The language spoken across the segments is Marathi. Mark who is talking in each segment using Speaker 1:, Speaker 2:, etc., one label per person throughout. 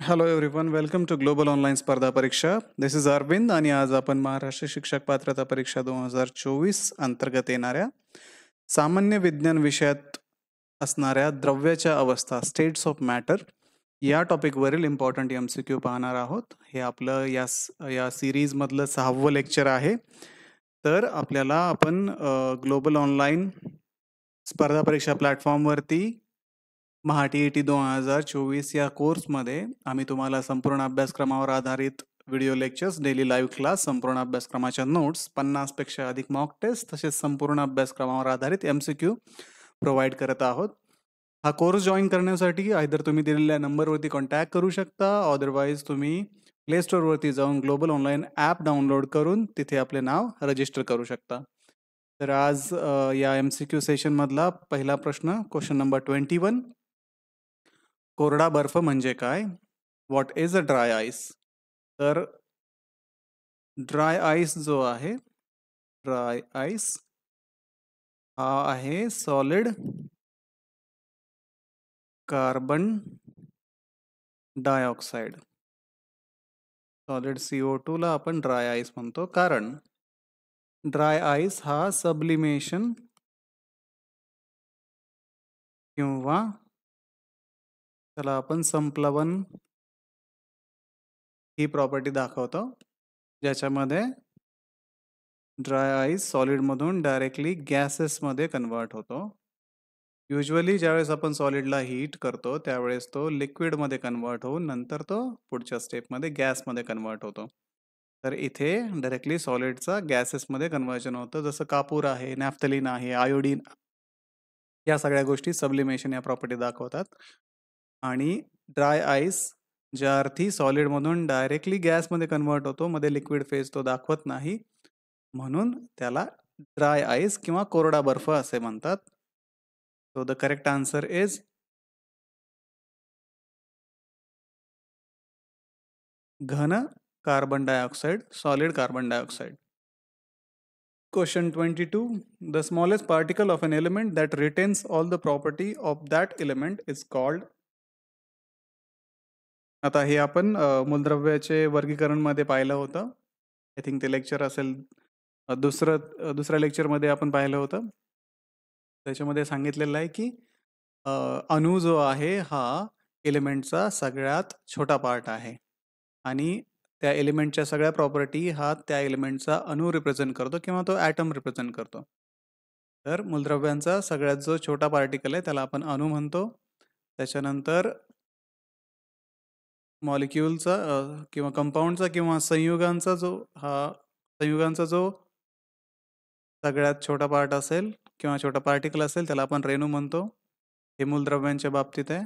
Speaker 1: Hello everyone, welcome to global online स्पर्धा परीक्षा. दिस इज अरविंद आणि आज आपण महाराष्ट्र शिक्षक पात्रता परीक्षा 2024 अंतर्गत येणाऱ्या सामान्य विज्ञान विषयात असणाऱ्या द्रव्याच्या अवस्था, स्टेट्स ऑफ मॅटर, या टॉपिकवरील इम्पॉर्टंट MCQ पाहणार आहोत. हे आपलं या सिरीजमधलं 6वं लेक्चर आहे. तर आपल्याला आपण ग्लोबल ऑनलाईन स्पर्धा परीक्षा प्लॅटफॉर्मवरती महा TET 2024 या कोर्समध्ये आम्ही तुम्हाला संपूर्ण अभ्यासक्रमावर आधारित video lectures, daily live class, संपूर्ण अभ्यासक्रमाच्या नोट्स, 50पेक्षा अधिक मॉक टेस्ट, तसेच संपूर्ण अभ्यासक्रमावर आधारित MCQ प्रोव्हाइड करत आहोत. हा कोर्स जॉईन करण्यासाठी आयदर तुम्ही दिलेल्या नंबरवरती कॉन्टॅक्ट करू शकता, अदरवाईज तुम्ही प्ले स्टोअरवरती जाऊन ग्लोबल ऑनलाईन ॲप डाउनलोड करून तिथे आपले नाव रजिस्टर करू शकता. तर आज या MCQ सेशनमधला पहिला प्रश्न, क्वेश्चन नंबर 21. कोरडा बर्फ म्हणजे काय? What is a dry ice? तर ड्राय आईस जो आहे, ड्राय आईस हा आहे solid carbon dioxide. Solid CO2 ला आपण ड्राय आईस म्हणतो, कारण ड्राय आईस हा सब्लिमेशन किंवा त्याला आपण संप्लवन ही प्रॉपर्टी दाखवतो, ज्याच्यामध्ये ड्राय आईस सॉलिडमधून डायरेक्टली गॅसेसमध्ये कन्वर्ट होतो. युजली ज्यावेळेस आपण सॉलिडला हीट करतो त्यावेळेस तो लिक्विडमध्ये कन्वर्ट होऊन नंतर तो पुढच्या स्टेपमध्ये गॅसमध्ये कन्वर्ट होतो. तर इथे डायरेक्टली सॉलिडचा गॅसेसमध्ये कन्वर्जन होतं, जसं कापूर आहे, नॅफ्थलीन आहे, आयोडीन, या सगळ्या गोष्टी सब्लिमेशन या प्रॉपर्टी दाखवतात. आणि ड्राय आईस ज्या अर्थी सॉलिडमधून डायरेक्टली गॅसमध्ये कन्वर्ट होतो, मध्ये लिक्विड फेज तो दाखवत नाही, म्हणून त्याला ड्राय आईस किंवा कोरडा बर्फ असे म्हणतात. So the correct answer is घन carbon dioxide, solid carbon dioxide. Question 22. The smallest particle of an element that retains all the property of that element is called. आता हे आपण मूलद्रव्याचे वर्गीकरणमध्ये पाहिलं होतं. आय थिंक ते लेक्चर असेल दुसऱ्या लेक्चरमध्ये आपण पाहिलं होतं. त्याच्यामध्ये सांगितलेलं आहे की अणू जो आहे हा एलिमेंटचा सगळ्यात छोटा पार्ट आहे आणि त्या एलिमेंटच्या सगळ्या प्रॉपर्टी हा त्या एलिमेंटचा अणू रिप्रेझेंट करतो किंवा तो ॲटम रिप्रेझेंट करतो. तर मूलद्रव्यांचा सगळ्यात जो छोटा पार्टिकल आहे त्याला आपण अणू म्हणतो. त्याच्यानंतर मॉलिक्यूलचा किंवा कंपाऊंडचा किंवा संयुगांचा जो सगळ्यात छोटा पार्ट असेल किंवा छोटा पार्टिकल असेल त्याला आपण रेणू म्हणतो. हे मूलद्रव्यांच्या बाबतीत आहे.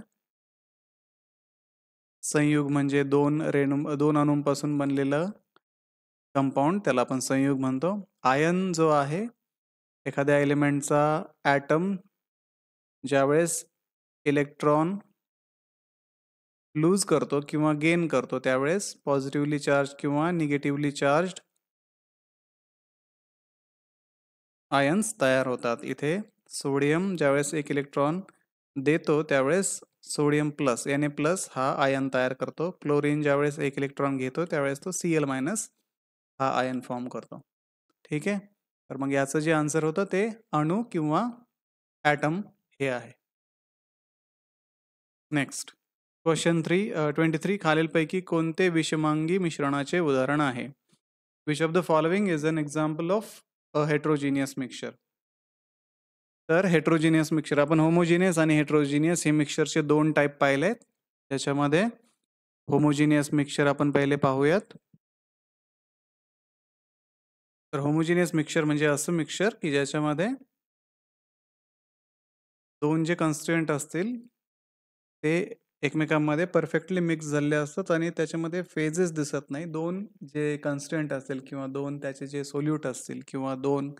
Speaker 1: संयुग म्हणजे दोन अणूंपासून बनलेलं कंपाऊंड, त्याला आपण संयुग म्हणतो. आयन जो आहे एखाद्या एलिमेंटचा ॲटम ज्यावेळेस इलेक्ट्रॉन लूज करतो किंवा गेन करतो त्यावेळेस पॉझिटिव्हली चार्ज किंवा निगेटिव्हली चार्ज्ड आयन्स तयार होतात. इथे सोडियम ज्यावेळेस एक इलेक्ट्रॉन देतो त्यावेळेस सोडियम प्लस Na+ हा आयन तयार करतो. क्लोरीन ज्यावेळेस एक इलेक्ट्रॉन घेतो त्यावेळेस तो Cl- हा आयन फॉर्म करतो. ठीक आहे. तर मग याचं जे आन्सर होतं ते अणू किंवा ॲटम हे आहे. Next question 23. खालीलपैकी कोणते विषमांगी मिश्रणाचे उदाहरण आहे? Which of the following is an example of a heterogeneous mixture? तर हेट्रोजिनियस मिक्सचर, आपण होमोजिनियस आणि हेट्रोजिनियस हे मिक्सचरचे 2 टाईप पाहिलेत. त्याच्यामध्ये होमोजिनियस मिक्सचर आपण पहिले पाहूयात. तर होमोजिनियस मिक्सचर म्हणजे असं मिक्सचर की ज्याच्यामध्ये दोन जे कन्स्टिट्युएंट असतील ते एकमेकांमध्ये परफेक्टली मिक्स झालेले असतात आणि त्याच्यामध्ये फेजेस दिसत नाही. दोन जे कन्स्टिट्युएंट असतील किंवा दोन त्याचे जे सोल्यूट असतील किंवा दोन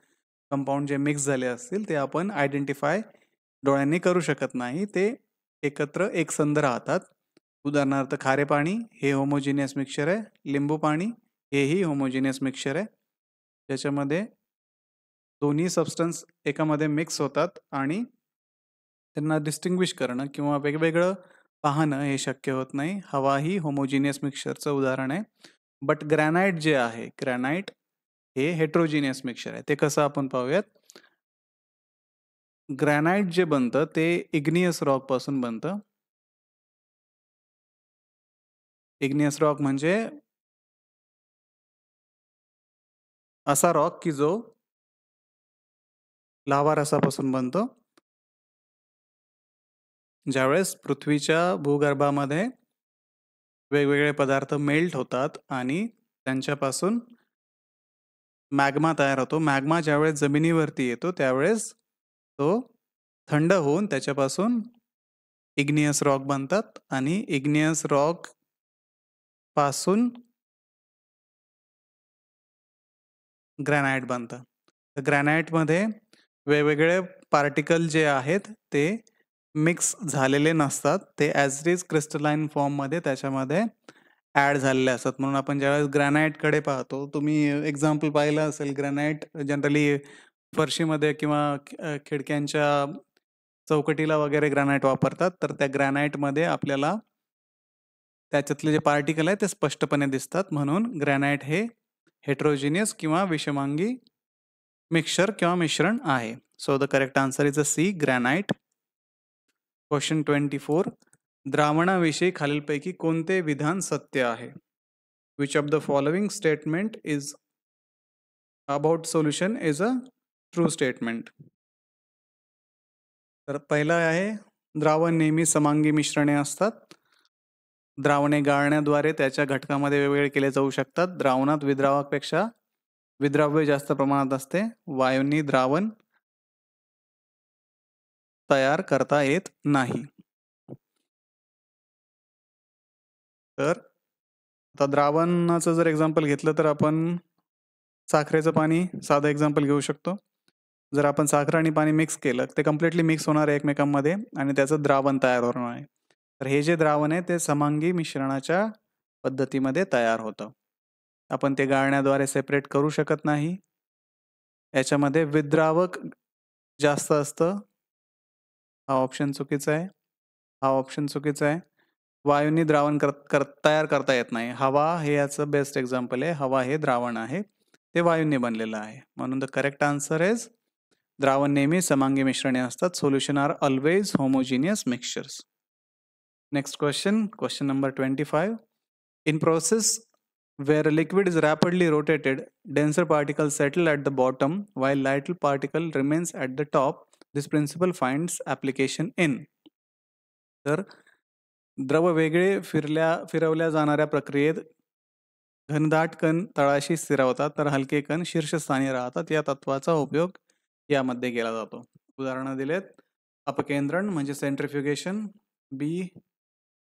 Speaker 1: कंपाऊंड जे मिक्स झाले असतील ते आपण आयडेंटिफाय डोळ्यांनी करू शकत नाही. ते एकत्र एकसंध राहतात. उदाहरणार्थ खारे पाणी हे होमोजिनियस मिक्सचर आहे. लिंबू पाणी हेही होमोजिनियस मिक्सचर आहे. ज्याच्यामध्ये दोन्ही सबस्टन्स एकामध्ये मिक्स होतात आणि त्यांना डिस्टिंग्विश करणं किंवा वेगवेगळं पाहणं हे शक्य होत नाही. हवा ही होमोजिनियस मिक्सचरचं उदाहरण आहे. बट ग्रॅनाइट जे आहे, ग्रॅनाइट हे हेट्रोजिनियस मिक्सचर आहे. ते कसं आपण पाहूयात. ग्रॅनाइट जे बनतं ते इग्नियस रॉक पासून बनतं. इग्नियस रॉक म्हणजे असा रॉक की जो लावा रसापासून बनतो. ज्यावेळेस पृथ्वीच्या भूगर्भामध्ये वेगवेगळे पदार्थ मेल्ट होतात आणि त्यांच्यापासून मॅग्मा तयार होतो. मॅग्मा ज्यावेळेस जमिनीवरती येतो त्यावेळेस तो थंड होऊन त्याच्यापासून इग्नियस रॉक बनतात आणि इग्नियस रॉक पासून ग्रॅनाइट बनतं. तर ग्रॅनाइटमध्ये वेगवेगळे पार्टिकल जे आहेत ते मिक्स झालेले नसतात. ते ॲज इट इज क्रिस्टलाइन फॉर्ममध्ये त्याच्यामध्ये ॲड झालेले असतात. म्हणून आपण ज्यावेळेस ग्रॅनाइटकडे पाहतो, तुम्ही एक्झाम्पल पाहिलं असेल, ग्रॅनाइट जनरली फरशीमध्ये किंवा खिडक्यांच्या चौकटीला वगैरे ग्रॅनाइट वापरतात. तर त्या ग्रॅनाइटमध्ये आपल्याला त्याच्यातले जे पार्टिकल आहेत ते स्पष्टपणे दिसतात. म्हणून ग्रॅनाइट हे हेट्रोजिनियस किंवा विषमांगी मिक्सचर किंवा मिश्रण आहे. So the correct answer is a C, granite. Question 24. द्रावणाविषयी खालीलपैकी कोणते विधान सत्य आहे? Which of the following statement is about solution is a true statement? तर पहिलं आहे, द्रावण नेहमी समांगी मिश्रणे असतात. द्रावणे गाळण्याद्वारे त्याच्या घटकामध्ये वेगवेगळे केले जाऊ शकतात. द्रावणात विद्रावकापेक्षा विद्राव्य जास्त प्रमाणात असते. वायूंनी द्रावण तयार करता येत नाही. तर आता द्रावणाचं जर एक्झाम्पल घेतलं तर आपण साखरेचं पाणी साधं एक्झाम्पल घेऊ शकतो. जर आपण साखर आणि पाणी मिक्स केलं, ते कम्प्लिटली मिक्स होणार आहे एकमेकांमध्ये आणि त्याचं द्रावण तयार होणार आहे. तर हे जे द्रावण आहे ते समांगी मिश्रणाच्या पद्धतीमध्ये तयार होतं. आपण ते गाळण्याद्वारे सेपरेट करू शकत नाही. याच्यामध्ये विद्रावक जास्त असतं. हा ऑप्शन चुकीचा आहे. हा ऑप्शन चुकीचा आहे. वायूंनी द्रावण तयार करता येत नाही. हवा हे याचं बेस्ट एक्झाम्पल आहे. हवा हे द्रावण आहे, ते वायूंनी बनलेलं आहे. म्हणून द करेक्ट आन्सर इज, द्रावण नेहमी समांगी मिश्रणे असतात. Solution are always homogeneous mixtures. Next question, question number 25. In process where a liquid is rapidly rotated, denser particles settle at the bottom while lighter particle remains at the top. This principle finds application in. तर द्रव वेगळे फिरवल्या जाणाऱ्या प्रक्रियेत घनदाट कण तळाशी स्थिरावतात तर हलके कण शीर्षस्थानी राहतात. या तत्वाचा उपयोग यामध्ये केला जातो. उदाहरणं दिलेत. अपकेंद्रण म्हणजे सेंट्रिफ्युगेशन, बी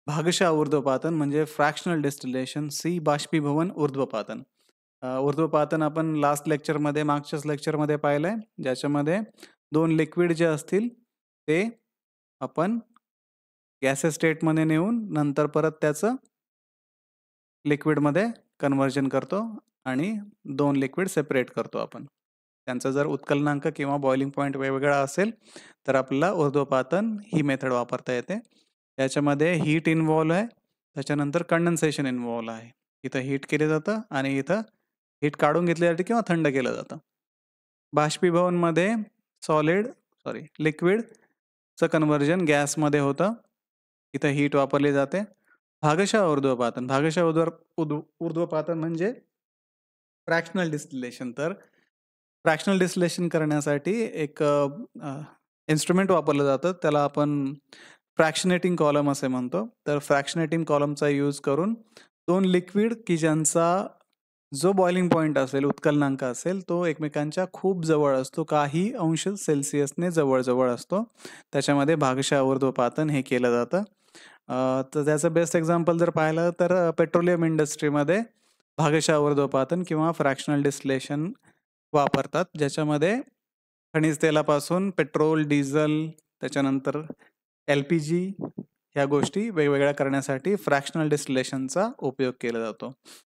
Speaker 1: भागशः ऊर्ध्वपातन म्हणजे फ्रॅक्शनल डिस्टिलेशन, सी बाष्पीभवन ऊर्ध्वपातन. ऊर्ध्वपातन आपण लास्ट लेक्चरमध्ये, मागच्याच लेक्चरमध्ये पाहिलंय, ज्याच्यामध्ये दोन लिक्विड जे असतील ते आपण गॅसेस स्टेटमध्ये नेऊन नंतर परत त्याचं लिक्विडमध्ये कन्व्हर्जन करतो आणि दोन लिक्विड सेपरेट करतो आपण. त्यांचा जर उत्कलनांक किंवा बॉइलिंग पॉईंट वेगवेगळा असेल तर आपल्याला ऊर्ध्वपातन ही मेथड वापरता येते. याच्यामध्ये हीट इन्व्हॉल्व आहे, त्याच्यानंतर कंडेन्सेशन इन्व्हॉल्व आहे. इथं हीट केलं जातं आणि इथं हीट काढून घेतली जाते किंवा थंड केलं जातं. बाष्पीभवनमध्ये लिक्विडचं कन्व्हर्जन गॅसमध्ये होतं. इथं हीट वापरली जाते. भागशः ऊर्ध्वपातन म्हणजे फ्रॅक्शनल डिस्टिलेशन. तर फ्रॅक्शनल डिस्टिलेशन करण्यासाठी एक इन्स्ट्रुमेंट वापरलं जातं, त्याला आपण फ्रॅक्शनेटिंग कॉलम असे म्हणतो. तर फ्रॅक्शनेटिंग कॉलमचा यूज करून दोन लिक्विड की ज्यांचा जो बॉइलिंग पॉईंट असेल, उत्कलनांक असेल, तो एकमेकांच्या खूप जवळ असतो, काही अंश सेल्सिअसने जवळ असतो, त्याच्यामध्ये भागशः ऊर्ध्वपातन हे केलं जातं. तर त्याचं बेस्ट एक्झाम्पल जर पाहिलं तर पेट्रोलियम इंडस्ट्रीमध्ये भागशः ऊर्ध्वपातन किंवा फ्रॅक्शनल डिस्टिलेशन वापरतात, ज्याच्यामध्ये खनिज तेलापासून पेट्रोल, डिझेल, त्याच्यानंतर LPG ह्या गोष्टी वेगवेगळ्या करण्यासाठी फ्रॅक्शनल डिस्टिलेशनचा उपयोग केला जातो.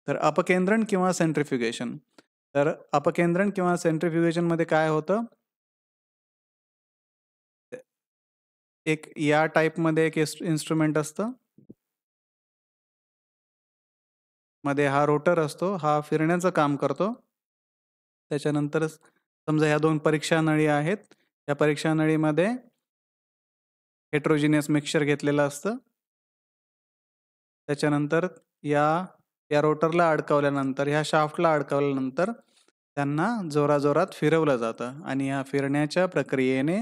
Speaker 1: तर अपकेंद्रण किंवा सेंट्रिफ्युगेशन. तर अपकेंद्रण किंवा सेंट्रिफ्युगेशनमध्ये काय होतं? एक या टाईपमध्ये एक इन्स्ट्रुमेंट असतं. मध्ये हा रोटर असतो, हा फिरण्याचं काम करतो. त्याच्यानंतर समजा ह्या 2 परीक्षा नळी आहेत. या परीक्षा नळीमध्ये हेटेरोजिनियस मिक्सचर घेतलेलं असतं. त्याच्यानंतर या रोटरला अडकवल्यानंतर, ह्या शाफ्टला अडकवल्यानंतर त्यांना जोराजोरात फिरवलं जातं आणि या फिरण्याच्या प्रक्रियेने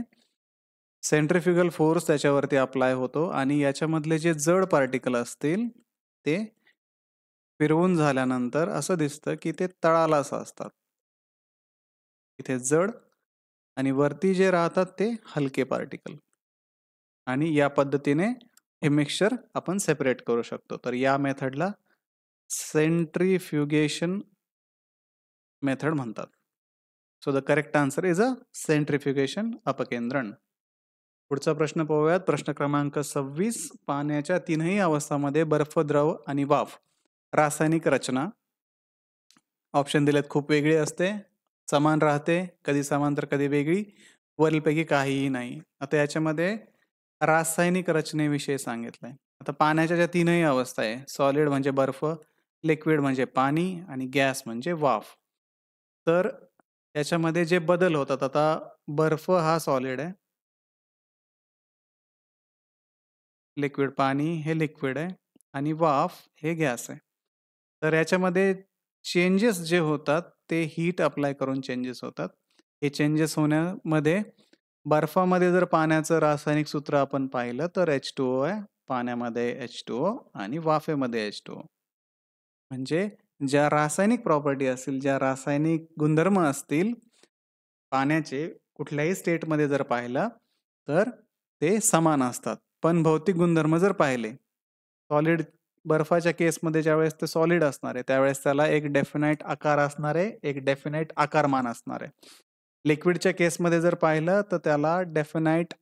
Speaker 1: सेंट्रिफ्युगल फोर्स त्याच्यावरती अप्लाय होतो आणि याच्यामधले जे जड पार्टिकल असतील ते फिरवून झाल्यानंतर असं दिसतं की ते तळाला असतात. इथे जड आणि वरती जे राहतात ते हलके पार्टिकल. आणि या पद्धतीने हे मिक्सचर आपण सेपरेट करू शकतो. तर या मेथडला सेंट्रिफ्युगेशन मेथड म्हणतात. So the correct answer is a centrifugation अपकेंद्रण. पुढचा प्रश्न पाहूयात. प्रश्न क्रमांक 26. पाण्याच्या तीनही अवस्थांमध्ये बर्फ, द्रव आणि वाफ रासायनिक रचना. ऑप्शन दिलेत खूप वेगळी असते, समान राहते, कधी समान तर कधी वेगळी, वरीलपैकी काहीही नाही. आता याच्यामध्ये रासायनिक रचनेविषयी सांगितलंय. आता पाण्याच्या ज्या तीनही अवस्था आहे, सॉलिड म्हणजे बर्फ, लिक्विड म्हणजे पाणी आणि गॅस म्हणजे वाफ. तर याच्यामध्ये जे बदल होतात, आता बर्फ हा सॉलिड आहे, लिक्विड पाणी हे लिक्विड आहे आणि वाफ हे गॅस आहे. तर याच्यामध्ये चेंजेस जे होतात ते हीट अप्लाय करून चेंजेस होतात. हे चेंजेस होण्यामध्ये बर्फामध्ये जर पाण्याचं रासायनिक सूत्र आपण पाहिलं तर H2O आहे, पाण्यामध्ये H2O आणि वाफेमध्ये H2O. म्हणजे ज्या रासायनिक प्रॉपर्टी असतील, ज्या रासायनिक गुणधर्म असतील पाण्याचे कुठल्याही स्टेटमध्ये जर पाहिलं तर ते समान असतात. पण भौतिक गुणधर्म जर पाहिले, सॉलिड बर्फाच्या केसमध्ये ज्यावेळेस ते सॉलिड असणार आहे त्यावेळेस त्याला एक डेफिनाइट आकार असणार आहे, एक डेफिनाइट आकारमान असणार आहे. लिक्विडच्या केसमध्ये जर पाहिलं तर त्याला डेफिनाइट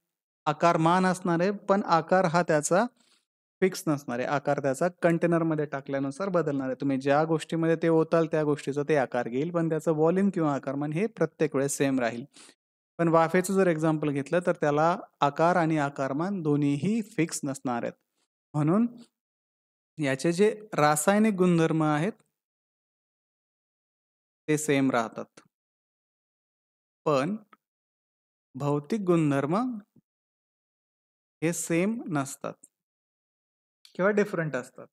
Speaker 1: आकारमान असणार आहे, पण आकार हा त्याचा फिक्स नसणार आहे. आकार त्याचा कंटेनरमध्ये टाकल्यानुसार बदलणार आहे. तुम्ही ज्या गोष्टीमध्ये ते ओताल त्या गोष्टीचा ते आकार घेईल, पण त्याचं व्हॉल्यूम किंवा आकारमान हे प्रत्येक वेळेस सेम राहील. पण वाफेचं जर एक्झाम्पल घेतलं तर त्याला आकार आणि आकारमान दोन्हीही फिक्स नसणार आहेत. म्हणून याचे जे रासायनिक गुणधर्म आहेत ते सेम राहतात. पण भौतिक गुणधर्म हे सेम नसतात किंवा डिफरंट असतात.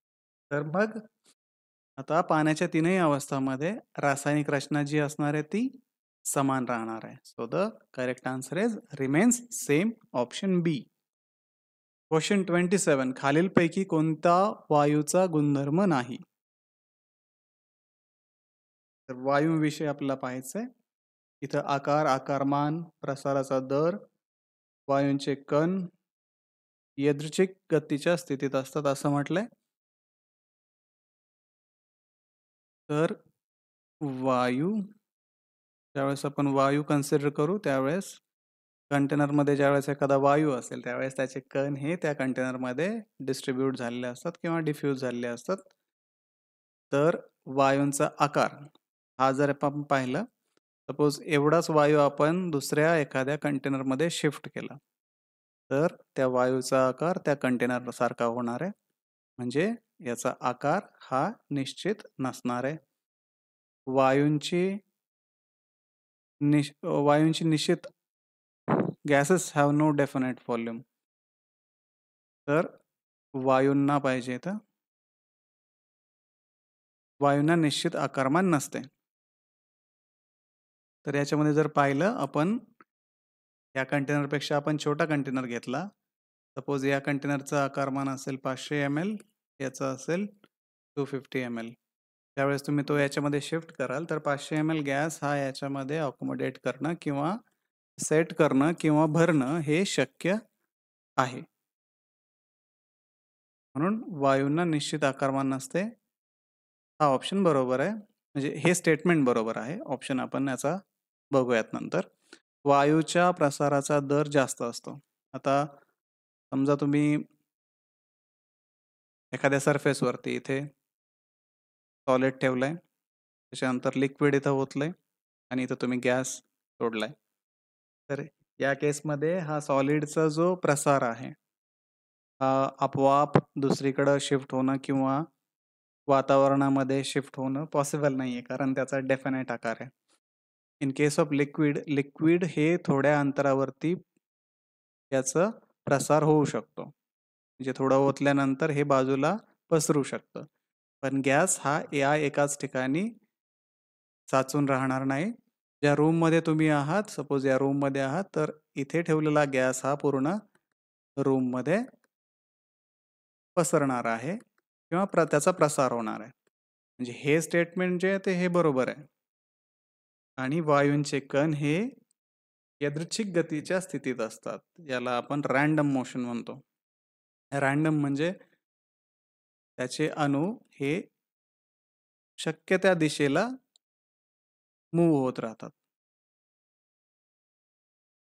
Speaker 1: तर मग आता पाण्याच्या तीनही अवस्थांमध्ये रासायनिक रचना जी असणार आहे ती समान राहणार आहे. So the correct answer is remains same, option B. Question 27. खालीलपैकी कोणता वायूचा गुणधर्म नाही? तर वायूविषयी आपल्याला पाहायचंय. इथं आकार, आकारमान, प्रसाराचा दर, वायूंचे कण यादृच्छिक गतीच्या स्थितीत असतात असं म्हटलंय. तर वायू, ज्यावेळेस आपण वायू कन्सिडर करू त्यावेळेस कंटेनरमध्ये ज्यावेळेस एखादा वायू असेल त्यावेळेस त्याचे कण हे त्या कंटेनरमध्ये डिस्ट्रीब्यूट झालेले असतात किंवा डिफ्यूज झालेले असतात. तर वायूंचा आकार हा जर आपण पाहिलं, सपोज एवढाच वायू आपण दुसऱ्या एखाद्या कंटेनरमध्ये शिफ्ट केला तर त्या वायूचा आकार त्या कंटेनर सारखा होणार आहे. म्हणजे याचा आकार हा निश्चित नसणार आहे. वायूंची निश्चित gases have no definite volume. तर वायूंना पाहिजे तर वायूंना निश्चित आकारमान नसते. तर याच्यामध्ये जर पाहिलं आपण या कंटेनरपेक्षा आपण छोटा कंटेनर घेतला, सपोज या कंटेनरचा आकारमान असेल 500 ml, याचा असेल 250 ml. त्यावेळेस तुम्ही तो याच्यामध्ये शिफ्ट कराल तर 500 ml गॅस हा याच्यामध्ये अकोमोडेट करणं किंवा सेट करणं किंवा भरणं हे शक्य आहे. म्हणून वायूंना निश्चित आकारमान नसते. हा ऑप्शन बरोबर आहे. म्हणजे हे स्टेटमेंट बरोबर आहे. ऑप्शन आपण याचा बघूयात नंतर. वायूच्या प्रसाराचा दर जास्त असतो. आता समजा तुम्ही एखाद्या सरफेसवरती इथे सॉलिड ठेवलंय, त्याच्यानंतर लिक्विड इथं ओतलंय आणि इथं तुम्ही गॅस सोडलाय. तर या केसमध्ये हा सॉलिडचा जो प्रसार आहे आपोआप दुसरीकडे शिफ्ट होणं किंवा वातावरणामध्ये शिफ्ट होणं पॉसिबल नाहीये, कारण त्याचा डेफिनेट आकार आहे. इन केस ऑफ लिक्विड हे थोड्या अंतरावरती याचा प्रसार होऊ शकतो. म्हणजे थोडं ओतल्यानंतर हे बाजूला पसरू शकतं. पण गॅस हा या एकाच ठिकाणी साचून राहणार नाही. ज्या रूममध्ये तुम्ही आहात, सपोज या रूममध्ये आहात, तर इथे ठेवलेला गॅस हा पूर्ण रूममध्ये पसरणार आहे किंवा त्याचा प्रसार होणार आहे. म्हणजे हे स्टेटमेंट जे आहे ते हे बरोबर आहे. आणि वायूंचे कण हे यादृच्छिक गतीच्या स्थितीत असतात. याला आपण रँडम मोशन म्हणतो. रँडम म्हणजे त्याचे अणू हे शक्य त्या दिशेला मूव्ह होत राहतात.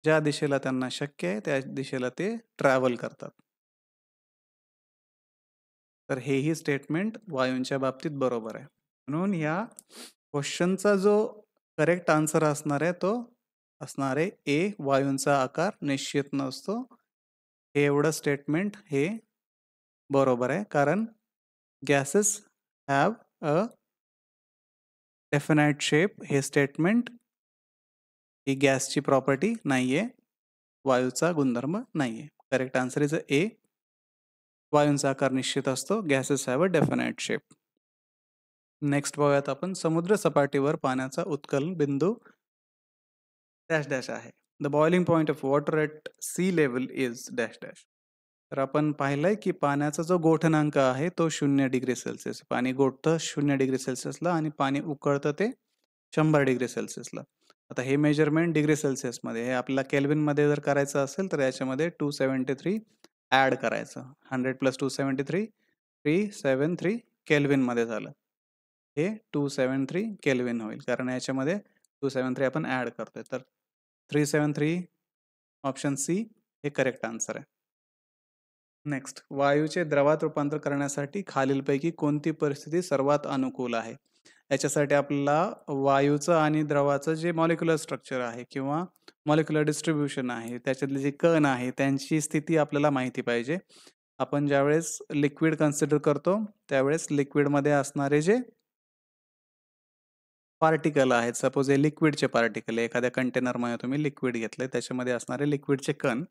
Speaker 1: ज्या दिशेला त्यांना शक्य आहे त्या दिशेला ते ट्रॅव्हल करतात. तर हेही स्टेटमेंट वायूंच्या बाबतीत बरोबर आहे. म्हणून या क्वेश्चनचा जो करेक्ट आन्सर असणार आहे तो असणार आहे ए, वायूंचा आकार निश्चित नसतो. हे एवढं स्टेटमेंट हे बरोबर आहे, कारण gases have a definite shape हे स्टेटमेंट ही गॅसची प्रॉपर्टी नाहीये, वायूचा गुणधर्म नाहीये. करेक्ट आन्सर इज ए, वायूंचा आकार निश्चित असतो. Gases have a definite shape. Next बघूयात आपण, समुद्र सपाटीवर पाण्याचा उत्कलन बिंदू डॅश डॅश आहे. The boiling point of water at sea level is dash dash. तर आपण पाहिलंय की पाण्याचा जो गोठणांक आहे तो 0 डिग्री सेल्सिअस. पाणी गोठतं 0 डिग्री सेल्सिअसला आणि पाणी उकळतं ते 100 डिग्री सेल्सिअसला. आता हे मेजरमेंट डिग्री सेल्सिअसमध्ये, हे आपल्याला केल्विनमध्ये जर करायचं असेल तर याच्यामध्ये 273 ॲड करायचं. 100 + 273 373 केल्विनमध्ये झालं. हे 273 केल्विन होईल, कारण याच्यामध्ये 273 आपण ॲड करतोय. तर 373 ऑप्शन सी हे करेक्ट आन्सर आहे. नेक्स्ट, वायूचे द्रवात रूपांतर करण्यासाठी खालीलपैकी कोणती परिस्थिती सर्वात अनुकूल आहे? याच्यासाठी आपल्याला वायूचं आणि द्रवाचं जे मॉलिक्युलर स्ट्रक्चर आहे किंवा मॉलिक्युलर डिस्ट्रीब्युशन आहे, त्याच्यातले जे कण आहे त्यांची स्थिती आपल्याला माहिती पाहिजे. आपण ज्यावेळेस लिक्विड कन्सिडर करतो त्यावेळेस लिक्विडमध्ये असणारे जे पार्टिकल आहेत, सपोज हे लिक्विडचे पार्टिकल आहे, एखाद्या कंटेनरमध्ये तुम्ही लिक्विड घेतलंय त्याच्यामध्ये असणारे लिक्विडचे कण,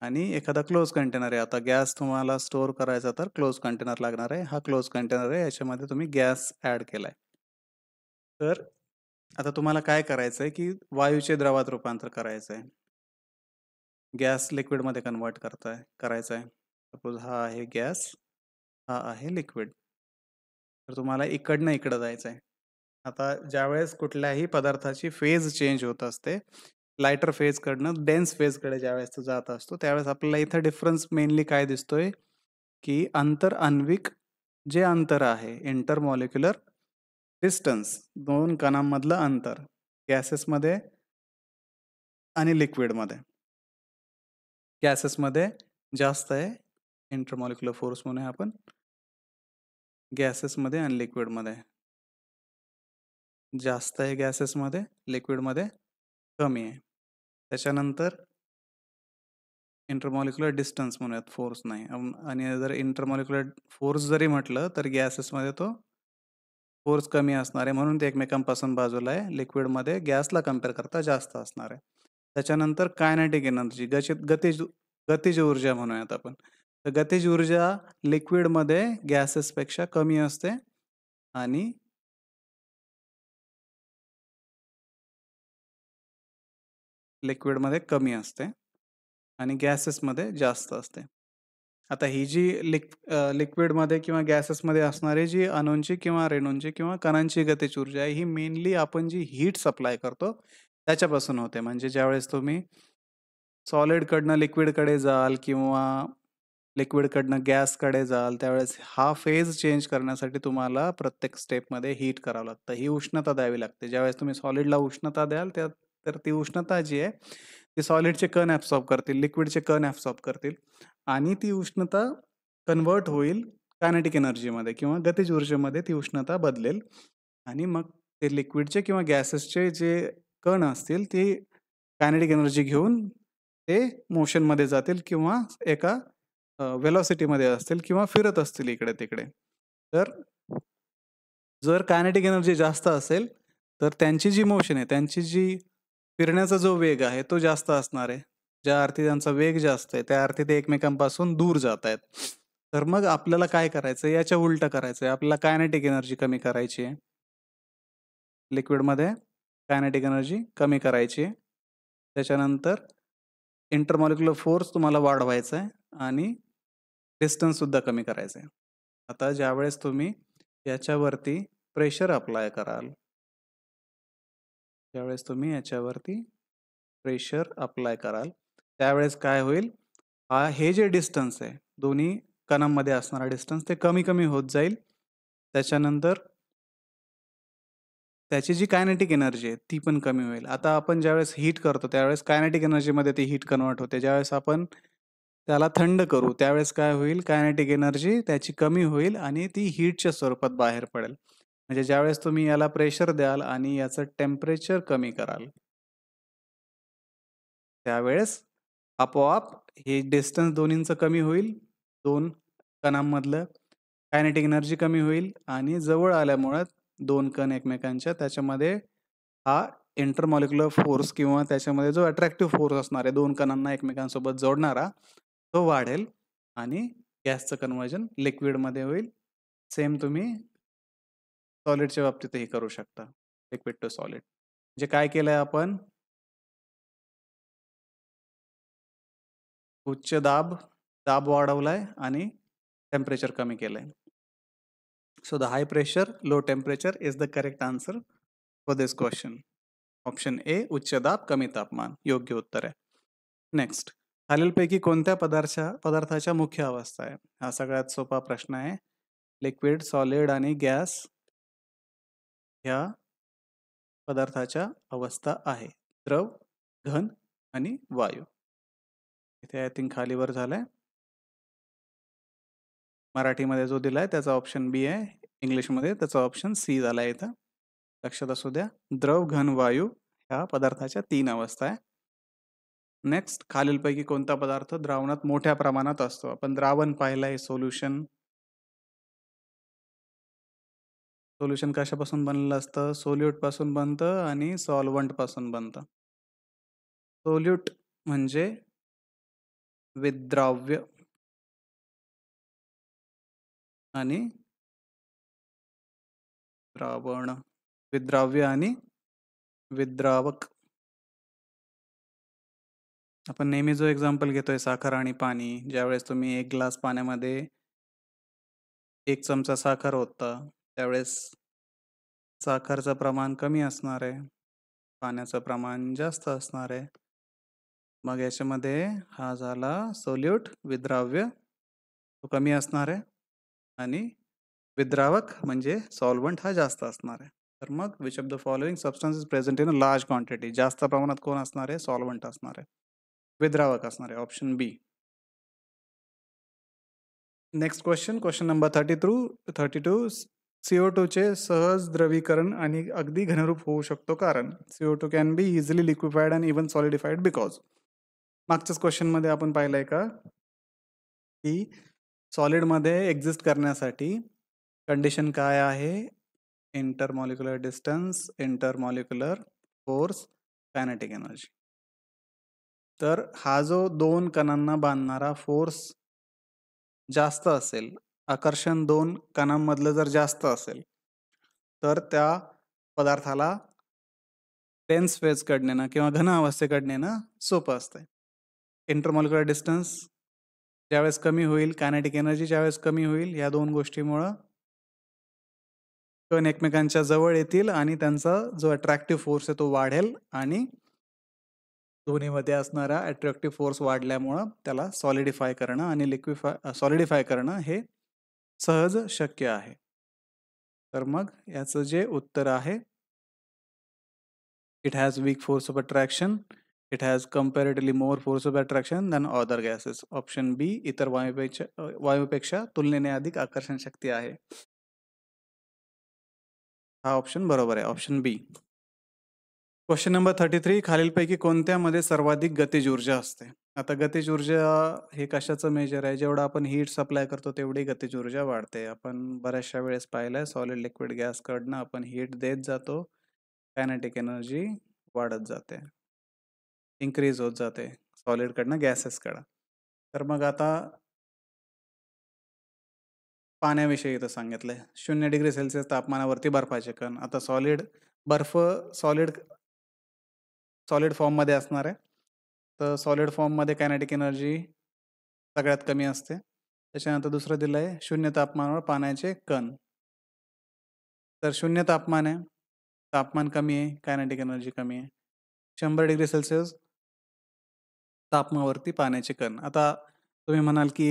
Speaker 1: आणि एखादा क्लोज कंटेनर आहे. आता गॅस तुम्हाला स्टोअर करायचा तर क्लोज कंटेनर लागणार आहे. हा क्लोज कंटेनर आहे, याच्यामध्ये तुम्ही गॅस ऍड केलाय. तर आता तुम्हाला काय करायचंय की वायूचे द्रवात रूपांतर करायचंय, गॅस लिक्विडमध्ये कन्वर्ट करायचं आहे. सपोज हा आहे गॅस, हा आहे लिक्विड. तर तुम्हाला इकडनं इकडं जायचं आहे. आता ज्यावेळेस कुठल्याही पदार्थाची फेज चेंज होत असते, लायटर फेजकडनं डेन्स फेजकडे ज्यावेळेस तो जात असतो त्यावेळेस आपल्याला इथं डिफरन्स मेनली काय दिसतोय की आंतरआण्विक जे अंतर आहे, इंटरमॉलिक्युलर डिस्टन्स, दोन कणांमधलं अंतर गॅसेसमध्ये आणि लिक्विडमध्ये. गॅसेसमध्ये जास्त आहे, इंटरमॉलिक्युलर फोर्स म्हणूया आपण. गॅसेसमध्ये आणि लिक्विडमध्ये जास्त आहे, गॅसेसमध्ये, लिक्विडमध्ये कमी आहे. त्याच्यानंतर इंटरमॉलिक्युलर डिस्टन्स म्हणूयात, फोर्स नाही. आणि जर इंटरमॉलिक्युलर फोर्स जरी म्हटलं तर गॅसेसमध्ये तो फोर्स कमी असणार आहे, म्हणून ते एकमेकांपासून बाजूला आहे. लिक्विडमध्ये गॅसला कम्पेअर करता जास्त असणार आहे. त्याच्यानंतर कायनेटिक एनर्जी, गतिज ऊर्जा म्हणूयात आपण. तर गतिज ऊर्जा लिक्विडमध्ये गॅसेसपेक्षा कमी असते आणि लिक्विडमध्ये कमी असते आणि गॅसेसमध्ये जास्त असते. आता ही जी लिक्विडमध्ये किंवा गॅसेसमध्ये असणारी जी अणूंची किंवा रेणूंची किंवा कणांची गतिज ऊर्जा आहे, ही मेनली आपण जी हीट सप्लाय करतो त्याच्यापासून होते. म्हणजे ज्यावेळेस तुम्ही सॉलिडकडनं लिक्विडकडे जाल किंवा लिक्विडकडनं गॅसकडे जाल त्यावेळेस हा फेज चेंज करण्यासाठी तुम्हाला प्रत्येक स्टेपमध्ये हीट करावं लागतं. ही उष्णता द्यावी लागते. ज्यावेळेस तुम्ही सॉलिडला उष्णता द्याल तर ती उष्णता जी आहे ती सॉलिडचे कण ॲब्सॉर्ब करतील, लिक्विडचे कण ॲब्सॉर्ब करतील आणि ती उष्णता कन्वर्ट होईल कायनेटिक एनर्जीमध्ये किंवा गतिज ऊर्जेमध्ये. ती उष्णता बदलेल आणि मग ते लिक्विडचे किंवा गॅसेसचे जे कण असतील ते कायनेटिक एनर्जी घेऊन ते मोशनमध्ये जातील किंवा एका वेलॉसिटीमध्ये असतील किंवा फिरत असतील इकडे तिकडे. तर जर कायनेटिक एनर्जी जास्त असेल तर त्यांची जी मोशन आहे, त्यांची जी फिरण्याचा जो वेग आहे तो जास्त असणार आहे. ज्या अर्थी त्यांचा वेग जास्त आहे त्या अर्थी ते एकमेकांपासून दूर जात आहेत. तर मग आपल्याला काय करायचं, याच्या उलटं करायचं आहे. आपल्याला कायनेटिक एनर्जी कमी करायची आहे. लिक्विडमध्ये कायनेटिक एनर्जी कमी करायची आहे. त्याच्यानंतर इंटरमॉलिक्युलर फोर्स तुम्हाला वाढवायचा आहे आणि डिस्टन्स सुद्धा कमी करायचं आहे. आता ज्यावेळेस तुम्ही याच्यावरती प्रेशर अप्लाय कराल, ज्यावेळेस तुम्ही याच्यावरती प्रेशर अप्लाय कराल त्यावेळेस काय होईल, हे जे डिस्टन्स आहे दोन्ही कणांमध्ये असणारा डिस्टन्स ते कमी कमी होत जाईल. त्याच्यानंतर त्याची जी कायनेटिक एनर्जी आहे ती पण कमी होईल. आता आपण ज्यावेळेस हीट करतो त्यावेळेस कायनेटिक एनर्जीमध्ये ती हीट कन्वर्ट होते. ज्यावेळेस आपण त्याला थंड करू त्यावेळेस काय होईल, कायनेटिक एनर्जी त्याची कमी होईल आणि ती हीटच्या स्वरूपात बाहेर पडेल. म्हणजे ज्यावेळेस तुम्ही याला प्रेशर द्याल आणि याचं टेम्परेचर कमी कराल त्यावेळेस आपोआप हे डिस्टन्स दोन्हींचं कमी होईल, दोन कणांमधलं कायनेटिक एनर्जी कमी होईल आणि जवळ आल्यामुळे दोन कण एकमेकांच्या त्याच्यामध्ये हा इंटरमॉलिक्युलर फोर्स किंवा त्याच्यामध्ये जो अट्रॅक्टिव्ह फोर्स असणार आहे दोन कणांना एकमेकांसोबत जोडणारा तो वाढेल आणि गॅसचं कन्व्हर्जन लिक्विडमध्ये होईल. सेम तुम्ही सॉलिडच्या बाबतीतही करू शकता, लिक्विड टू सॉलिड. म्हणजे काय केलंय आपण, उच्च दाब वाढवलाय आणि टेम्परेचर कमी केलंय. So the high pressure, low temperature is the correct answer for this question. Option A, उच्च दाब कमी तापमान योग्य उत्तर आहे. नेक्स्ट, खालीलपैकी कोणत्या पदार्थाच्या मुख्य अवस्था आहे? हा सगळ्यात सोपा प्रश्न आहे. लिक्विड, सॉलिड आणि गॅस ह्या पदार्थाच्या अवस्था आहे. द्रव, घन आणि वायू. इथे आय थिंक खालीवर झालंय. मराठीमध्ये जो दिलाय त्याचा ऑप्शन बी आहे, इंग्लिशमध्ये त्याचा ऑप्शन सी झाला आहे. इथं लक्षात असू द्या, द्रव, घन, वायू ह्या पदार्थाच्या 3 अवस्था आहे. नेक्स्ट, खालीलपैकी कोणता पदार्थ द्रावणात मोठ्या प्रमाणात असतो? आपण द्रावण पाहिलंय, सोल्युशन कशापासून बनलेलं असतं? सोल्यूट पासून बनतं आणि सॉल्व्हंट पासून बनतं. सोल्यूट म्हणजे विद्राव्य आणि द्रावण, विद्राव्य आणि विद्रावक. आपण नेहमी जो एक्झाम्पल घेतोय साखर आणि पाणी, ज्यावेळेस तुम्ही 1 ग्लास पाण्यामध्ये 1 चमचा साखर ओतता त्यावेळेस साखरचं प्रमाण कमी असणार आहे, पाण्याचं प्रमाण जास्त असणार आहे. मग याच्यामध्ये हा झाला सोल्यूट, विद्राव्य तो कमी असणार आहे आणि विद्रावक म्हणजे सॉल्व्हंट हा जास्त असणार आहे. तर मग which of the following substance is present in a large quantity? जास्त प्रमाणात कोण असणार आहे? सॉल्व्हंट असणार आहे, विद्रावक असणार आहे. Option B. Next question number 32. CO2 चे सहज द्रवीकरण आणि अगदी घनरूप होऊ शकतो कारण CO2 can be easily liquefied and even solidified because. मागच्याच क्वेश्चनमध्ये आपण पाहिलंय का की सॉलिडमध्ये एक्झिस्ट करण्यासाठी कंडिशन काय आहे? Intermolecular distance, intermolecular force, kinetic energy. तर हा जो 2 कणांना बांधणारा फोर्स जास्त असेल, आकर्षण 2 कणांमधलं जर जास्त असेल तर त्या पदार्थाला टेन्स फेजकडे नेणं किंवा घन अवस्थेकडे नेणं सोपं असतंय. इंटरमॉलिक्युलर डिस्टन्स ज्यावेळेस कमी होईल, कायनेटिक एनर्जी ज्यावेळेस कमी होईल, या 2 गोष्टीमुळं कण एकमेकांच्या जवळ येतील आणि त्यांचा जो अट्रॅक्टिव्ह फोर्स आहे तो वाढेल आणि दोन्हीमध्ये असणारा अट्रॅक्टिव्ह फोर्स वाढल्यामुळं त्याला सॉलिडिफाय करणं आणि सॉलिडिफाय करणं हे सहज शक्य आहे. तर मग याचं जे उत्तर आहे, it has weak force of attraction, it has comparatively more force of attraction than other gases. Option B, इतर वायूपेक्षा तुलनेने अधिक आकर्षण शक्ती आहे. हा ऑप्शन बरोबर आहे, ऑप्शन बी. Question number 33. खालीलपैकी कोणत्यामध्ये सर्वाधिक गतिज ऊर्जा असते? आता गतिज ऊर्जा हे कशाचं मेजर आहे? जेवढं आपण हीट सप्लाय करतो तेवढी गतिज ऊर्जा वाढते. आपण बऱ्याचशा वेळेस पाहिलंय सॉलिड लिक्विड गॅसकडनं आपण हीट देत जातो. कायनेटिक एनर्जी वाढत जाते. इन्क्रीज होत जाते सॉलिडकडनं गॅसेसकडं. तर मग आता पाण्याविषयी इथं सांगितलंय. 0 डिग्री सेल्सिअस तापमानावरती बर्फाचे कण. आता बर्फ सॉलिड सॉलिड फॉर्ममध्ये असणार आहे. तर सॉलिड फॉर्ममध्ये कायनेटिक एनर्जी सगळ्यात कमी असते. त्याच्यानंतर दुसरं दिलं आहे 0 तापमानावर पाण्याचे कण. तर 0 तापमान आहे, तापमान कमी आहे, कायनेटिक एनर्जी कमी आहे. 100 डिग्री सेल्सिअस तापमानावरती पाण्याचे कण. आता तुम्ही म्हणाल की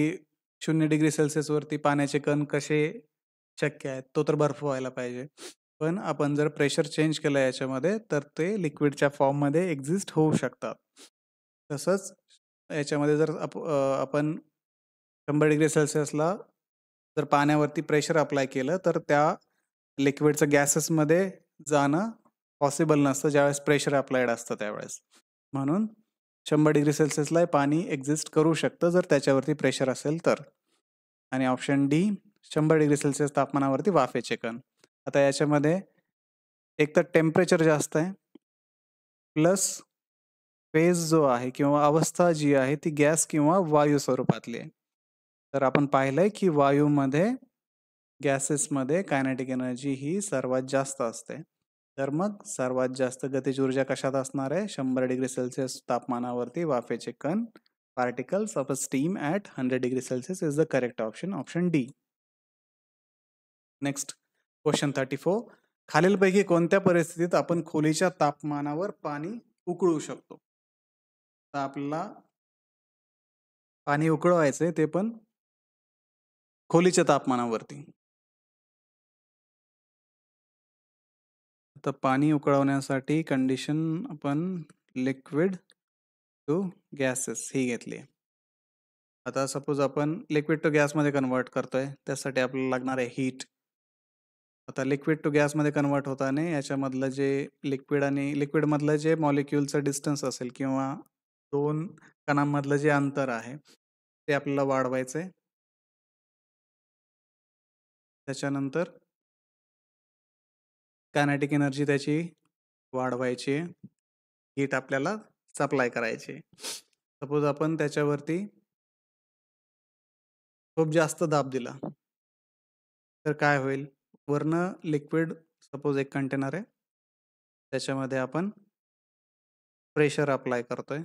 Speaker 1: 0 डिग्री सेल्सिअसवरती पाण्याचे कण कसे शक्य आहेत? तो तर बर्फ व्हायला पाहिजे. पण आपण जर प्रेशर चेंज केलं याच्यामध्ये तर ते लिक्विडच्या फॉर्ममध्ये एक्झिस्ट होऊ शकतात. तसंच याच्यामध्ये जर आपण 100 डिग्री सेल्सिअसला जर पाण्यावरती प्रेशर अप्लाय केलं तर त्या लिक्विडचं गॅसेसमध्ये जाणं पॉसिबल नसतं ज्यावेळेस प्रेशर अप्लाइड असतं त्यावेळेस. म्हणून 100 डिग्री सेल्सिअसला पाणी एक्झिस्ट करू शकतं जर त्याच्यावरती प्रेशर असेल तर. आणि ऑप्शन डी 100 डिग्री सेल्सिअस तापमानावरती वाफेचे कण. आता याच्यामध्ये एक तर टेम्परेचर जास्त आहे प्लस फेज जो आहे किंवा अवस्था जी आहे ती गॅस किंवा वायू स्वरूपातली आहे. तर आपण पाहिलंय की वायूमध्ये गॅसेसमध्ये कायनेटिक एनर्जी ही सर्वात जास्त असते. तर मग सर्वात जास्त गतिज ऊर्जा कशात असणार आहे? 100 डिग्री सेल्सिअस तापमानावरती वाफेचे कण particles of a steam at 100 degree Celsius is the correct option. Option D. Next, question 34. खालीलपैकी कोणत्या परिस्थितीत आपण खोलीच्या तापमानावर पाणी उकळू शकतो? तर आपल्याला पाणी उकळवायचंय ते पण खोलीच्या तापमानावरती. तर पाणी उकळवण्यासाठी कंडिशन आपण लिक्विड टू गॅसेस ही घेतली. आता सपोज आपण लिक्विड टू गॅसमध्ये कन्वर्ट करतोय त्यासाठी आपल्याला लागणार आहे हीट. आता लिक्विड टू गॅसमध्ये कन्वर्ट होताना याच्यामधलं जे लिक्विड आणि लिक्विडमधलं जे मॉलिक्युलचं डिस्टन्स असेल किंवा दोन कणांमधलं जे अंतर आहे ते आपल्याला वाढवायचं आहे. त्याच्यानंतर कायनेटिक एनर्जी त्याची वाढवायची आहे. हीट आपल्याला सप्लाय करायची आहे. सपोज आपण त्याच्यावरती खूप जास्त दाब दिला तर काय होईल? वरनं लिक्विड सपोज एक कंटेनर आहे त्याच्यामध्ये आपण प्रेशर अप्लाय करतोय.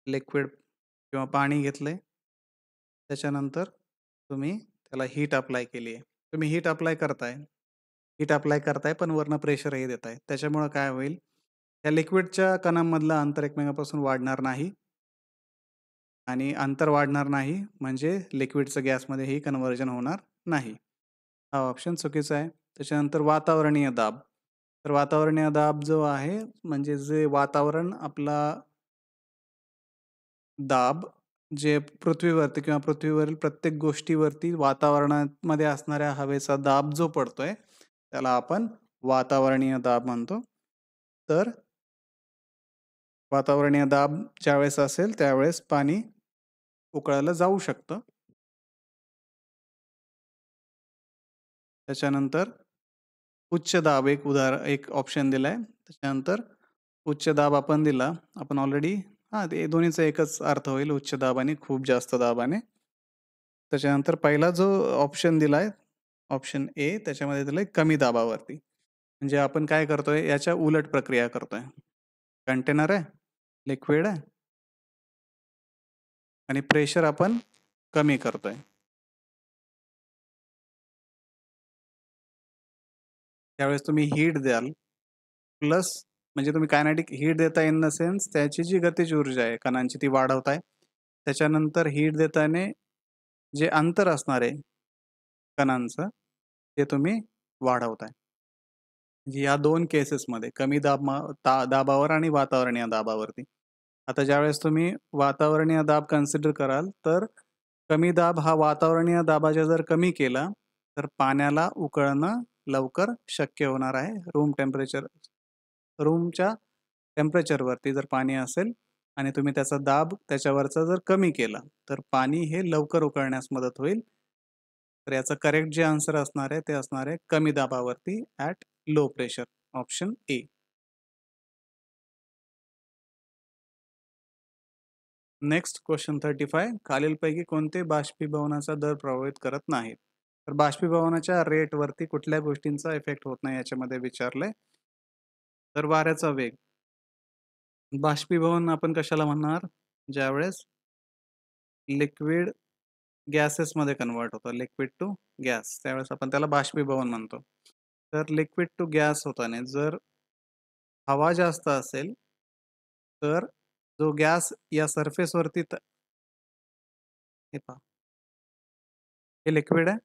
Speaker 1: लिक्विड किंवा पाणी घेतलंय त्याच्यानंतर तुम्ही त्याला हीट अप्लाय केली आहे. तुम्ही हीट अप्लाय करताय पण वरनं प्रेशरही देताय. त्याच्यामुळं काय होईल? या लिक्विडच्या कणांमधलं अंतर एकमेकांपासून वाढणार नाही आणि अंतर वाढणार नाही म्हणजे लिक्विडचं गॅसमध्येही कन्व्हर्जन होणार नाही. हा ऑप्शन चुकीचा आहे. त्याच्यानंतर वातावरणीय दाब. तर वातावरणीय दाब जो आहे म्हणजे जे वातावरण आपला दाब जे पृथ्वीवरती किंवा पृथ्वीवरील प्रत्येक गोष्टीवरती वातावरणामध्ये असणाऱ्या हवेचा दाब जो पडतोय त्याला आपण वातावरणीय दाब म्हणतो. तर वातावरणीय दाब ज्यावेळेस असेल त्यावेळेस पाणी उकळायला जाऊ शकतं. त्याच्यानंतर उच्च दाब एक ऑप्शन दिलाय. त्याच्यानंतर उच्च दाब आपण दिला. आपण ऑलरेडी ते दोन्हीचा एकच अर्थ होईल उच्च दाब आणि खूप जास्त दाबाने. त्याच्यानंतर पहिला जो ऑप्शन दिलाय ऑप्शन ए त्याच्यामध्ये दिलंय कमी दाबावरती. म्हणजे आपण काय करतोय याच्या उलट प्रक्रिया करतोय. कंटेनर आहे, लिक्विड आहे आणि प्रेशर आपण कमी करतोय. त्यावेळेस तुम्ही हीट द्याल प्लस म्हणजे तुम्ही कायनेटिक हीट देता इन द सेन्स त्याची जी गतिज ऊर्जा आहे कणांची ती वाढवताय. त्याच्यानंतर हीट देताना जे अंतर असणार आहे कणांचं ते तुम्ही वाढवताय. म्हणजे या दोन केसेसमध्ये कमी दाबावर आणि वातावरणीय दाबावरती. आता ज्यावेळेस तुम्ही वातावरणीय दाब कन्सिडर कराल तर कमी दाब हा वातावरणीय दाबाच्या जर कमी केला तर पाण्याला उकळणं लवकर शक्य होणार आहे. रूमच्या टेम्परेचरवरती जर पाणी असेल आणि तुम्ही त्याचा दाब त्याच्यावरचा जर कमी केला तर पाणी हे लवकर उकळण्यास मदत होईल. तर याचं करेक्ट जे आन्सर असणार आहे ते असणार आहे कमी दाबावरती at low pressure, option A. Next question 35. खालीलपैकी कोणते बाष्पीभवनाचा दर प्रभावित करत नाहीत? तर बाष्पीभवनाच्या रेटवरती कुठल्या गोष्टींचा इफेक्ट होत नाही याच्यामध्ये विचारलंय. तर वाऱ्याचा वेग. बाष्पीभवन आपण कशाला म्हणणार? ज्यावेळेस लिक्विड गॅसेसमध्ये कन्वर्ट होतं, लिक्विड टू गॅस, त्यावेळेस आपण त्याला बाष्पीभवन म्हणतो. तर लिक्विड टू गॅस होताना जर हवा जास्त असेल तर जो गॅस या सरफेसवरती हे पहा, हे लिक्विड आहे.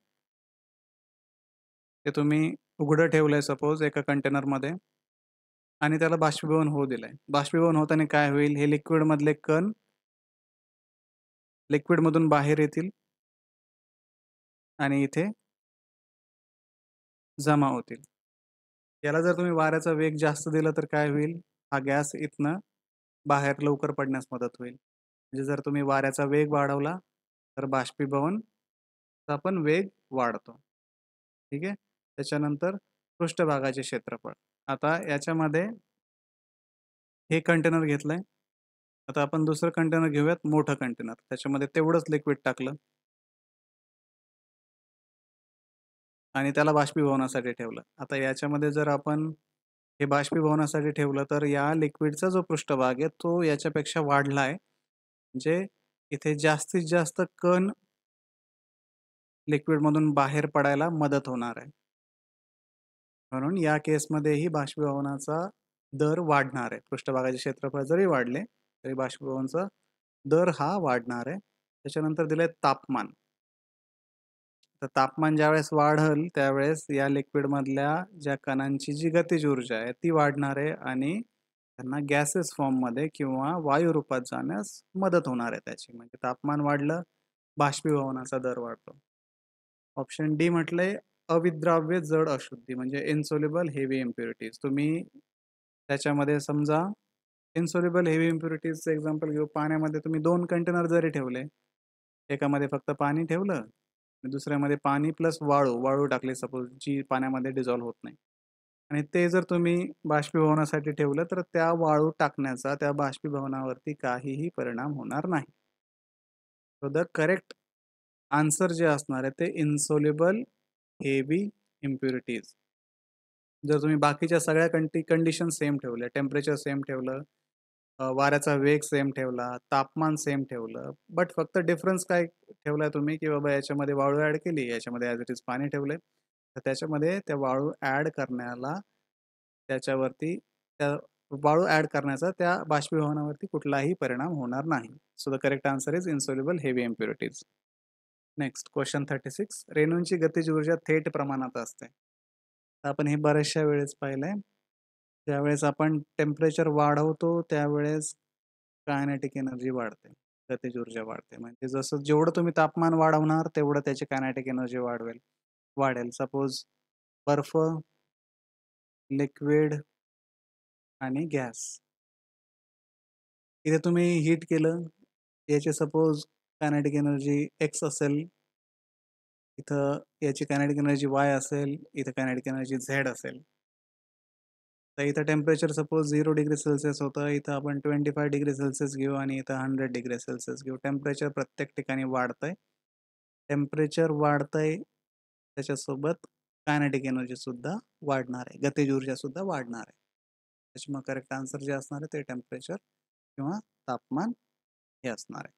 Speaker 1: ते तुम्ही उघडं ठेवलंय सपोज एका कंटेनरमध्ये आणि त्याला बाष्पीभवन होऊ दिलंय. बाष्पीभवन होताना काय होईल? हे लिक्विड मधले कण लिक्विड मधून बाहेर येतील आणि इथे जमा होतील. याला जर तुम्ही वाऱ्याचा वेग जास्त दिला तर काय होईल? हा गॅस इथनं बाहेर लवकर पडण्यास मदत होईल. म्हणजे जर तुम्ही वाऱ्याचा वेग वाढवला तर बाष्पीभवनचा पण वेग वाढतो. ठीक आहे. त्याच्यानंतर पृष्ठभागाचे क्षेत्रफळ. आता याच्यामध्ये हे कंटेनर घेतलंय. आता आपण दुसरं कंटेनर घेऊयात, मोठं कंटेनर. त्याच्यामध्ये तेवढंच लिक्विड टाकलं आणि त्याला बाष्पीभवनासाठी ठेवलं. आता याच्यामध्ये जर आपण हे बाष्पीभवनासाठी ठेवलं तर या लिक्विडचा जो पृष्ठभाग आहे तो याच्यापेक्षा वाढला आहे. म्हणजे इथे जास्तीत जास्त कण लिक्विडमधून बाहेर पडायला मदत होणार आहे. म्हणून या केसमध्येही बाष्पीभवनाचा दर वाढणार आहे. पृष्ठभागाचे क्षेत्रफळ जरी वाढले तरी बाष्पीभवनाचा दर हा वाढणार आहे. त्याच्यानंतर दिलंय तापमान. तर तापमान ज्यावेळेस वाढेल त्यावेळेस या लिक्विड मधल्या ज्या कणांची जी गतिज ऊर्जा आहे ती वाढणार आहे आणि त्यांना गॅसेस फॉर्ममध्ये किंवा वायू रूपात जाण्यास मदत होणार आहे त्याची. म्हणजे तापमान वाढलं, बाष्पीभवनाचा दर वाढतो. ऑप्शन डी म्हटलंय अविद्राव्य जड अशुद्धी म्हणजे इन्सोल्युबल हेवी इम्प्युरिटीज. तुम्ही त्याच्यामध्ये समजा इन्सोल्युबल हेवी इम्प्युरिटीजचं एक्झाम्पल घेऊ. पाण्यामध्ये तुम्ही 2 कंटेनर जरी ठेवले, एकामध्ये फक्त पाणी ठेवलं आणि दुसऱ्यामध्ये पाणी प्लस वाळू टाकली सपोज, जी पाण्यामध्ये डिझॉल्व्ह होत नाही. आणि ते जर तुम्ही बाष्पीभवनासाठी ठेवलं तर त्या वाळू टाकण्याचा त्या बाष्पीभवनावरती काहीही परिणाम होणार नाही. सो द करेक्ट आन्सर जे असणार आहे ते इन्सोल्युबल हेवी इम्प्युरिटीज. जर तुम्ही बाकीच्या सगळ्या कंडिशन सेम ठेवल्या, टेम्परेचर सेम ठेवलं, वाऱ्याचा वेग सेम ठेवला, तापमान सेम ठेवलं, बट फक्त डिफरन्स काय ठेवलाय तुम्ही की बाबा याच्यामध्ये वाळू ऍड केली, याच्यामध्ये ॲज इट इज पाणी ठेवलंय, तर त्याच्यामध्ये त्या वाळू ऍड करण्याला त्याच्यावरती त्या वाळू ऍड करण्याचा त्या बाष्पीभवनावरती कुठलाही परिणाम होणार नाही. So the correct answer is insoluble heavy impurities. Next question 36. रेणूंची गतिज ऊर्जा थेट प्रमाणात असते. आपण हे बऱ्याचशा वेळेस पाहिलंय. ज्यावेळेस आपण टेम्परेचर वाढवतो त्यावेळेस कायनेटिक एनर्जी वाढते, गतिज ऊर्जा वाढते. म्हणजे जसं जेवढं तुम्ही तापमान वाढवणार तेवढं त्याची कायनेटिक एनर्जी वाढेल. सपोज बर्फ, लिक्विड आणि गॅस. इथे तुम्ही हीट केलं, याची सपोज कायनेटिक एनर्जी एक्स असेल, इथं याची कायनेटिक एनर्जी वाय असेल, इथं कायनेटिक एनर्जी झेड असेल. तर इथं टेम्परेचर सपोज 0 डिग्री सेल्सिअस होतं, इथं आपण 25 डिग्री सेल्सिअस घेऊ आणि इथं 100 डिग्री सेल्सिअस घेऊ. टेम्परेचर प्रत्येक ठिकाणी वाढतंय. टेम्परेचर वाढतंय त्याच्यासोबत कायनेटिक एनर्जी सुद्धा वाढणार आहे, गतिज ऊर्जा सुद्धा वाढणार आहे. त्याच्यामुळे करेक्ट आन्सर जे असणार आहे ते टेम्परेचर किंवा तापमान हे असणार आहे.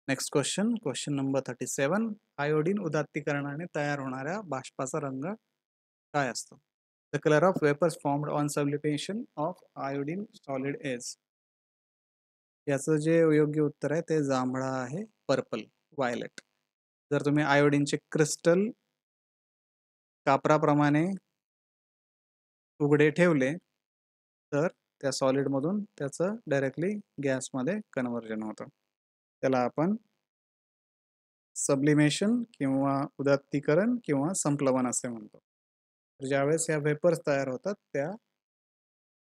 Speaker 1: Next question number 37. आयोडीन उदात्तीकरणाने तयार होणाऱ्या बाष्पाचा रंग काय असतो? The colour of vapours formed on sublimation of iodine solid is. याचं जे योग्य उत्तर आहे ते जांभळा आहे, पर्पल, वायलेट. जर तुम्ही आयोडीनचे क्रिस्टल कापराप्रमाणे उघडे ठेवले तर त्या सॉलिडमधून त्याचं डायरेक्टली गॅसमध्ये कन्व्हर्जन होतं. त्याला आपण सबलिमेशन किंवा उदात्तीकरण किंवा संप्लवन असे म्हणतो. तर ज्यावेळेस ह्या वेपर्स तयार होतात त्या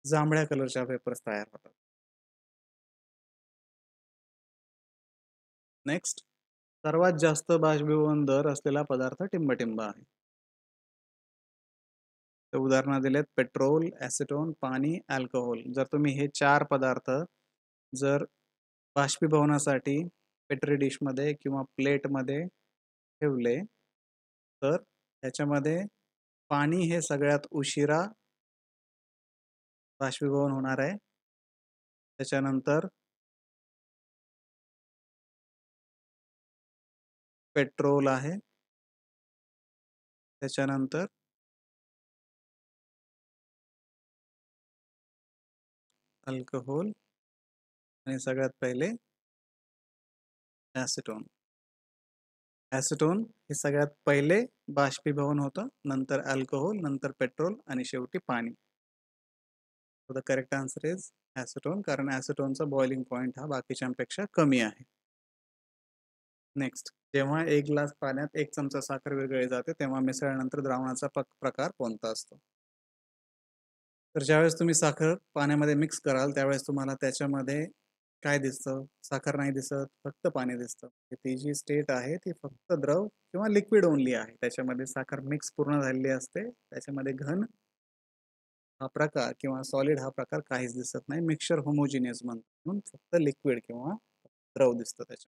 Speaker 1: जांभळ्या कलरच्या वेपर्स तयार होतात. नेक्स्ट, सर्वात जास्त बाष्पीभवन दर असलेला पदार्थ टिंबटिंब आहे. तर उदाहरणं दिलेत पेट्रोल, ॲसिटोन, पाणी, अल्कोहोल. जर तुम्ही हे 4 पदार्थ जर बाष्पीभवनासाठी पेट्री डिशमध्ये किंवा प्लेटमध्ये ठेवले, तर त्याच्यामध्ये पाणी हे सगळ्यात उशिरा बाष्पीभवन होणार आहे. त्याच्यानंतर पेट्रोल आहे. त्याच्यानंतर अल्कोहोल आणि सगळ्यात पहिले ॲसिटोन. ॲसिटोन हे सगळ्यात पहिले बाष्पीभवन होतं, नंतर अल्कोहोल, नंतर पेट्रोल आणि शेवटी पाणी. So the correct answer is acetone, कारण ॲसिटोनचा बॉइलिंग पॉइंट हा बाकीच्यांपेक्षा कमी आहे. नेक्स्ट, जेव्हा 1 ग्लास पाण्यात 1 चमचा साखर विरघळली जाते, तेव्हा मिसळल्यानंतर द्रावणाचा प्रकार कोणता असतो? तर ज्यावेळेस तुम्ही साखर पाण्यामध्ये मिक्स कराल, त्यावेळेस तुम्हाला त्याच्यामध्ये काय दिसतं? साखर नाही दिसत, फक्त पाणी दिसतं. ती जी स्टेट आहे ती फक्त द्रव किंवा लिक्विड ओन्ली आहे. त्याच्यामध्ये साखर मिक्स पूर्ण झालेली असते. त्याच्यामध्ये घन हा प्रकार किंवा सॉलिड हा प्रकार काहीच दिसत नाही. मिक्सचर होमोजिनियस म्हणून फक्त लिक्विड किंवा द्रव दिसतं त्याच्यात.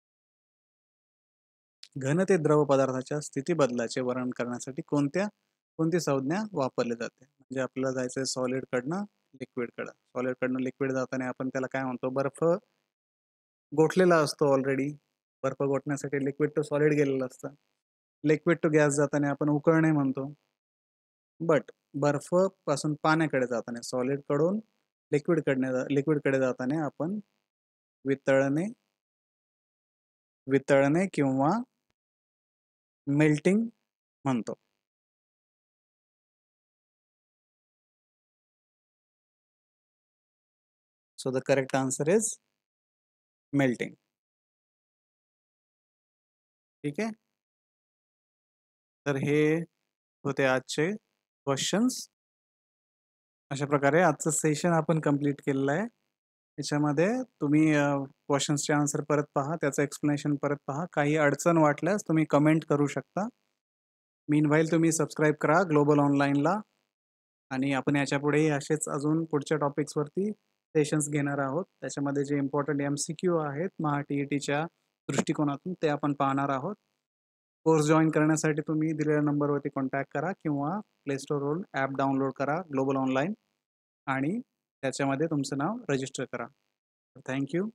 Speaker 1: घन ते द्रव पदार्थाच्या स्थिती बदलाचे वर्णन करण्यासाठी कोणती संज्ञा वापरली जाते? म्हणजे आपल्याला जायचंय सॉलिडकडनं लिक्विडकडं. सॉलिडकडनं लिक्विड जाताना आपण त्याला काय म्हणतो? बर्फ गोठलेला असतो ऑलरेडी. बर्फ गोठण्यासाठी लिक्विड टू सॉलिड गेलेलं असतं. लिक्विड टू गॅस जाताना आपण उकळणे म्हणतो. बट बर्फ पासून पाण्याकडे जाताना सॉलिडकडून लिक्विडकडे जाताना आपण वितळणे वितळणे किंवा मेल्टिंग म्हणतो. So the correct answer is melting. ठीक आहे. तर हे होते आजचे क्वेश्चन्स. अशा प्रकारे आजचं सेशन आपण कंप्लीट केलेलं आहे. त्याच्यामध्ये तुम्ही क्वेश्चन्सचे आन्सर परत पहा, त्याचं एक्सप्लेनेशन परत पहा. काही अडचण वाटल्यास तुम्ही कमेंट करू शकता. मीनवाईल तुम्ही सबस्क्राईब करा ग्लोबल ऑनलाईनला, आणि आपण याच्यापुढेही असेच अजून पुढच्या टॉपिक्सवरती सेशन्स घेणार आहोत. त्याच्यामध्ये जे इम्पॉर्टंट MCQ आहेत TETच्या दृष्टिकोनातून ते आपण पाहणार आहोत. कोर्स जॉईन करण्यासाठी तुम्ही दिलेल्या नंबरवरती कॉन्टॅक्ट करा किंवा प्ले स्टोअरवरून ॲप डाउनलोड करा ग्लोबल ऑनलाईन, आणि त्याच्यामध्ये तुमचं नाव रजिस्टर करा. थँक्यू.